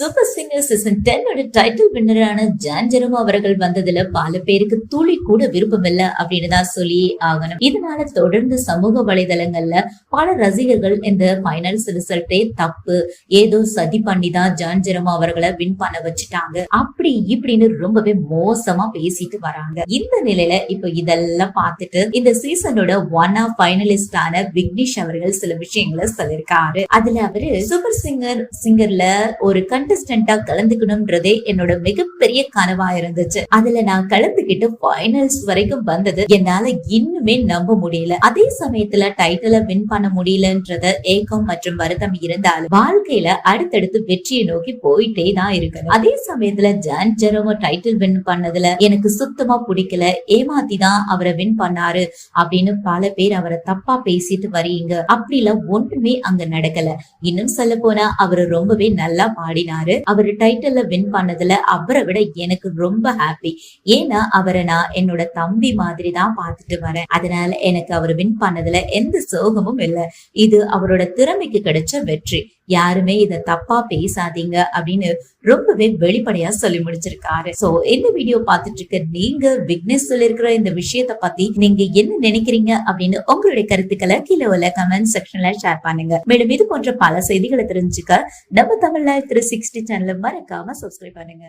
Super singer season 10 title வின்னரான John Jerome அவர்கள் வந்ததுல பல பேருக்கு துளி கூட விருப்பம் இல்ல அப்படின்னு தான் சொல்லி ஆகணும். இதனால தொடர்ந்து சமூக வலைதளங்கள்ல பல ரசிகர்கள் இந்த பைனல்ஸ் ரிசல்ட்டே தப்பு, ஏதோ சதி பண்ணி தான் ஜான் ஜெரோம் அவர்களை வின் பண்ண வச்சுட்டாங்க, அப்படி இப்படின்னு ரொம்பவே மோசமா பேசிட்டு வராங்க. இந்த நிலையில இப்ப இதெல்லாம் பார்த்துட்டு இந்த சீசனோட ஒன் ஆஃப் பைனலிஸ்டான விக்னேஷ் அவர்கள் சில விஷயங்களை சொல்லிருக்காரு. அதுல அவரு சூப்பர் சிங்கர்ல ஒரு கண்டஸ்டன்டா கலந்துக்கணும்ன்றதே என்னோட மிகப்பெரிய கனவா இருந்துச்சு. அதுல நான் கலந்துக்கிட்டு ஃபைனல்ஸ் வரைக்கும் வந்தது என்னால இன்னுமே நம்ப முடியல. அதே சமயத்துல டைட்டில வின் பண்ண முடியலன்றத ஏக்கம் மற்றும் வருத்தம் இருந்தாலும் வாழ்க்கையில அடுத்தடுத்து வெற்றியை நோக்கி போயிட்டே தான் இருக்கணும். அதே சமயத்துல ஜான் ஜெரோம் டைட்டில் வின் பண்ணதுல எனக்கு சுத்தமா பிடிக்கல, ஏமாத்தி தான் அவரை வின் பண்ணாரு அப்படின்னு பல பேர் அவரை தப்பா பேசிட்டு வரீங்க. அப்படிலாம் ஒன்றுமே அங்க நடக்கல. இன்னும் சொல்ல போனா அவரு ரொம்பவே நல்லா பாடினாரு. அவரு டைட்டில் வின் பண்ணதுல அவரை விட எனக்கு ரொம்ப ஹாப்பி. ஏன்னா அவரை நான் என்னோட தம்பி மாதிரி தான் பாத்துட்டு வரேன். அதனால எனக்கு அவர் வின் பண்ணதுல எந்த சோகமும் இல்ல. இது அவரோட திறமைக்கு கிடைச்ச வெற்றி. யாருமே இத தப்பா பேசாதீங்க அப்படின்னு ரொம்பவே வெளிப்படையா சொல்லி முடிச்சிருக்காரு. சோ இந்த வீடியோ பார்த்துட்டு இருக்க நீங்க விக்னேஷ் சொல்லிருக்கிற இந்த விஷயத்த பத்தி நீங்க என்ன நினைக்கிறீங்க அப்படின்னு உங்களுடைய கருத்துக்களை கீழே உள்ள கமெண்ட் செக்ஷன்ல ஷேர் பண்ணுங்க. மேலும் இது போன்ற பல செய்திகளை தெரிஞ்சுக்க நம்ம தமிழ் லைஃப் 360 சேனலை மறக்காம சப்ஸ்கிரைப் பண்ணுங்க.